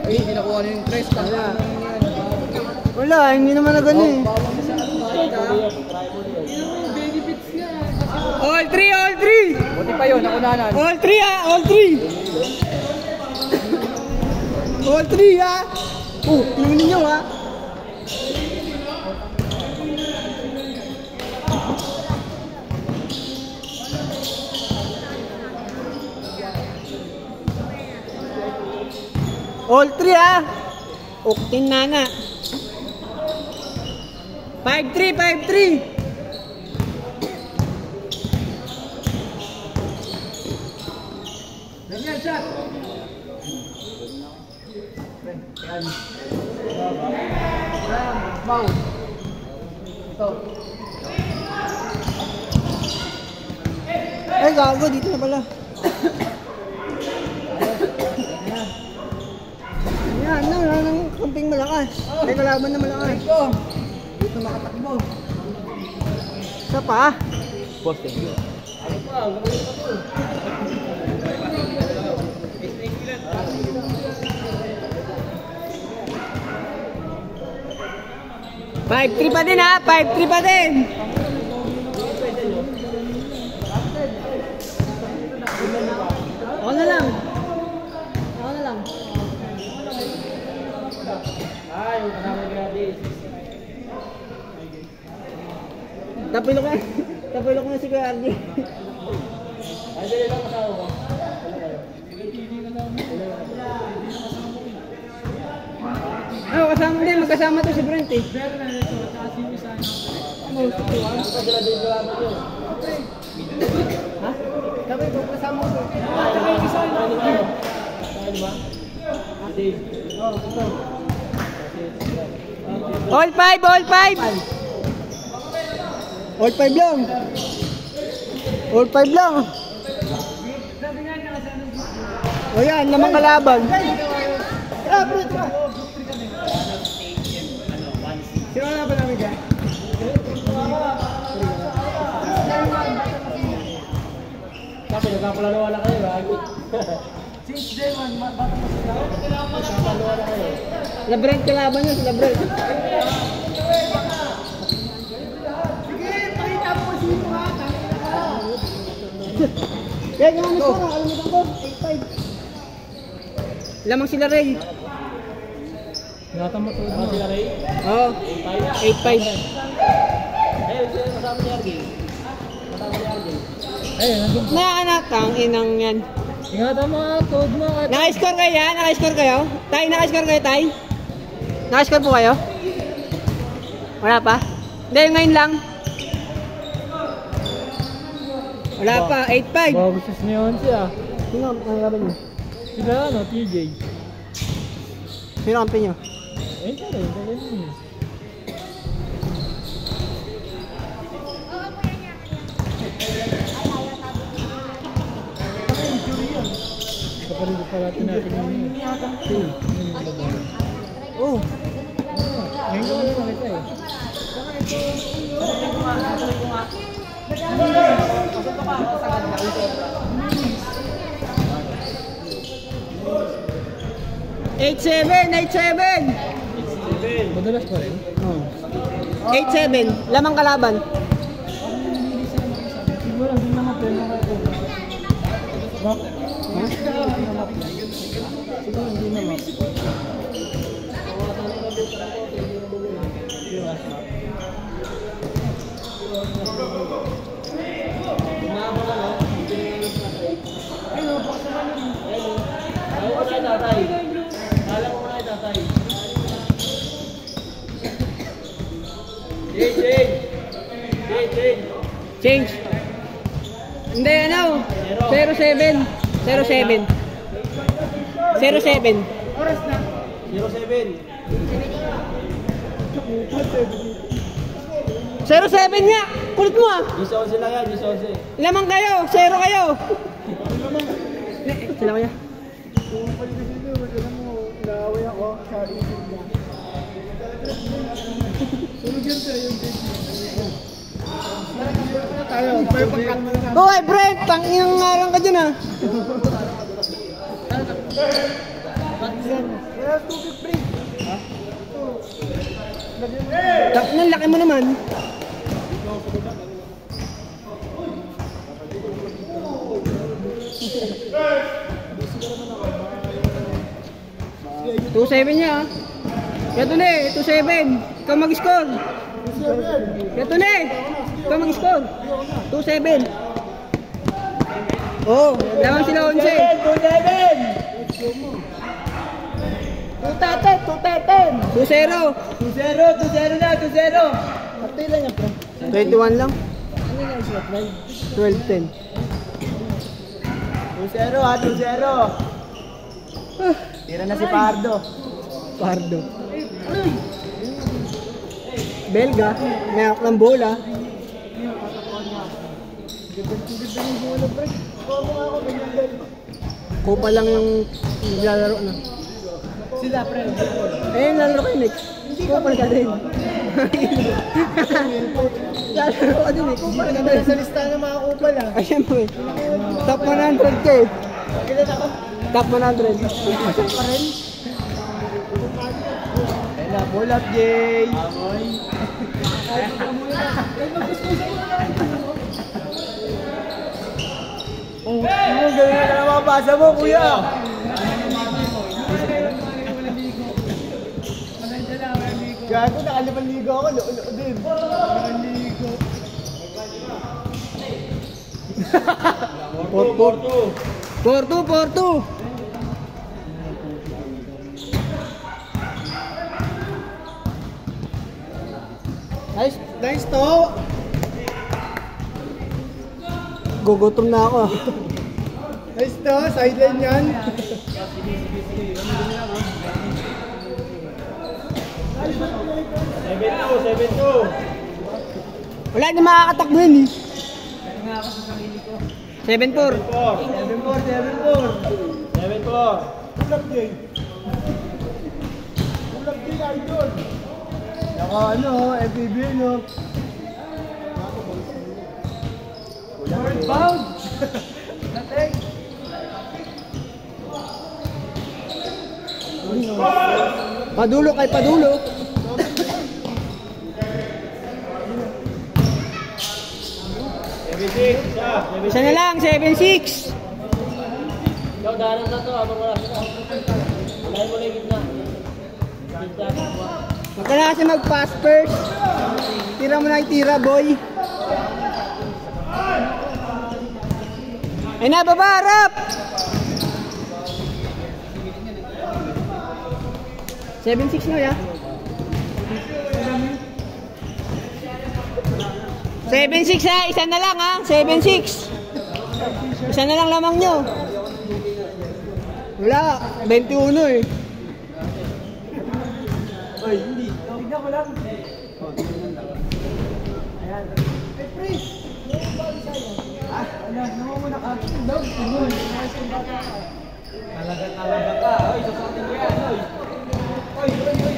Ay, hindi nakuha na yung tres. Wala, hindi naman na gano'n eh. Benefits niya. All 3, all 3! Buti pa yun, nakunanan. All 3 ah, all 3! All 3 ah! Tingnan ninyo ah! All 3 ah! Uktin nana! 5-3, 5-3! Daniel, shot! Yan. Bow. Ito. Ay gago, dito na pala. Yan, wala nang kamping malakas. May kalaban na malakas. Ito. Dito makatakbo. Isa pa? Boss, thank you. Ano pa? Gagawin pa to. 5-3 pa din ha, 5-3 pa din. Ako na lang. Ako na lang. Ay, yung kasama gratis. Tapilok na si Kuya Ardy. Ay, dali lang kasama ko. Oh, kasama din, magkasama to si Brent eh. Ha? Sabi ko, kasama ko. All 5, all 5! All 5 lang! All 5 lang! O yan, namang kalaban. Sino na ba namin dyan? Sabi, nagkapalalawa na kayo, ha? Since day one, bata mo sila. Nagkapalalawa na kayo. Labrent kalaban nyo, si Labrent. Sige, pakita mo kasi yung mga Kaya gano'n na sila, alamitan ko, 8-5. Lamang sila Ray. Nata mo to. Sila Ray? Oo, 8-5. Ayun, sila kasama ni Argay. Kasama ni Argay. Ayun, nandun. Naanak ang inang yan. Ingatan mo, toad mo. Naka-score kayo yan? Naka-score kayo? Tay, naka-score kayo, Tay? Naka-score po kayo? Wala pa? Hindi, ngayon lang. Wala pa, 8-5. Bago sa siniyon siya. Sino ang kalaban nyo? Sila ano, TJ. Sino ang kampi nyo? Ayun ka rin, kaya rin. Kapalido pa natin yung Oo. ngayon ko wala nakita eh. $8-7! Madalas pa rin? Oo. 8-7, lamang kalaban. Siguro, hindi naman pwede na kayo. Bak? Siguro, hindi naman. Change. Hindi, ano? 0-7. 0-7. 0-7. Oras na. 07. 0-7 nga! Kulit mo ah! 11 lang yan, 11. Lamang kayo! 0 kayo! Sila kaya? Kung palitin dito, alam mo, naaway ako sa isip niya. Sunog yan siya yung tayo, may pagkat mo na. Hoy, Brent! Tanginang nga lang ka dyan ah! tubig, pre. Ha? Nang laki mo naman. Two 7 niya. Kaya to ne, 2-7. Ikaw mag-score. Kaya to ne. Ikaw mag-score. 2-7. Oh, lamang sila 11. 2-10. 2-0. 2-0 na, 2-0. Patay lang yan, pre. 21 lang. Ano nga yung shot, pre? 12-10. 2-0 ha, 2-0. Tira na si Pardo. Pardo. Belga, may hawak ng bola. Kupa lang yung naglalaro na. Sila, pre. Eh, lalaro kayo next. Kupa ka din. Lalaro ka din eh. Kupa ka din. Sa lista ng mga kupal ha. Ay, siyempre. Top 100 ka eh. Kailan ako? Top 100. Pasok pa rin. Ayun na, pull up, Jay. Amoy. Oh, galing na naman ang pasa mo, kuya. Gago, nakalipang-ligo ako. Lo din. Nakalipang-ligo. 4-2. Nice to. Gugutom na ako. Nice to, sideline yan. Wala na makakatakbo yun eh. 7-4. 7-4. Ulap din. Ulap din, idol. Naka ano, FPB no. Third bound. Natek. Padulo kay padulo. Isa na lang, 7-6. Ikaw, dahan na to, abang wala sila. Alay mo na yung gitna. Huwag ka na kasi mag-pass first. Tira mo na yung tira, boy. Ay na, baba, harap! 7-6 na ya. 7-6 ha, isa na lang ha, 7-6. Isa na lang lamang nyo. Wala, 21 eh. Oy, hindi. Tignan ko lang. Ayan. Ay, pre! Ah, ano, namumuna ka. Dog, tuloy. Talaga ka. Oy, sasakin mo yan, oy. Oy,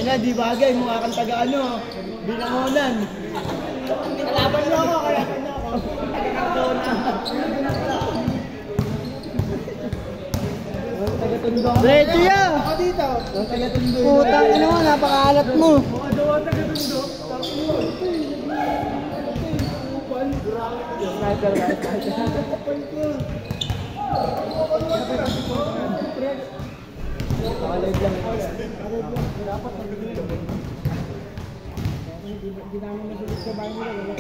ina, di bagay. Mukha kang taga ano. Binangonan. Kalaban mo ako, kalaban mo ako. Taga-doon na. Recho ya! Ako dito. Taga-tundo. Putang ina mo, napakaalat mo. Mga dawa taga-tundo. Sniper. Nakalag lang. Dapat mag-video. Hindi namin masulog sa bahay nila.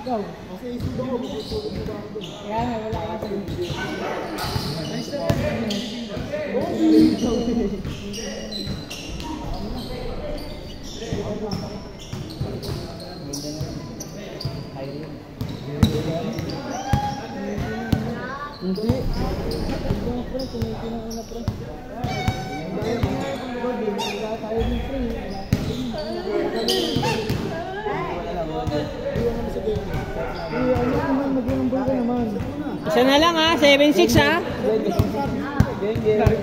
Ikaw, kasi isudo ko. Kaya nga, wala ka sa video. Nice na hindi. Isa na lang ha, 7-6 ha.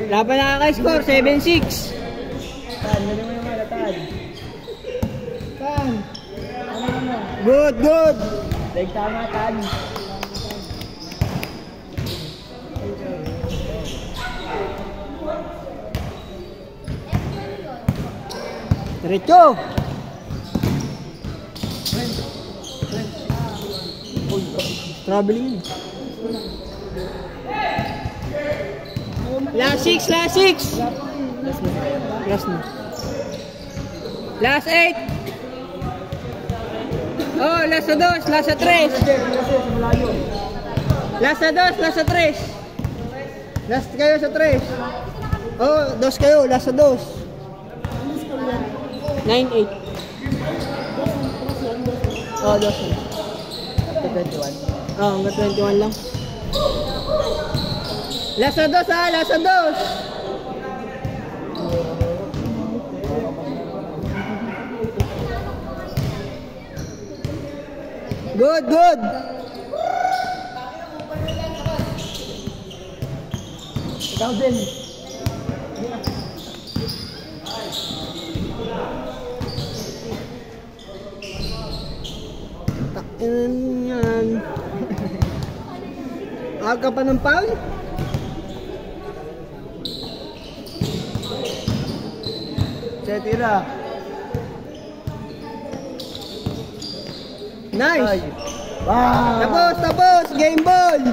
Laban nakaka-score, 7-6. Tan, mali mo naman, Tan. Tan. Ano mo? Good. Like tama, Tan. Diretso. Traveling. Last 6, last 6. Last na. Last 8. Oh, last na 2, last na 3. Last na 2, last na 3. Last kayo sa 3. Oh, 2 kayo, last na 2. 9-8. Oh, 2 na. 21. Oh, hanggang 21 lang. Last na 2 ha, last na 2. Good, good. Ikaw din. Takin yan. Aga pa ng foul? Tira. Nice. Wow. Tapos, game ball.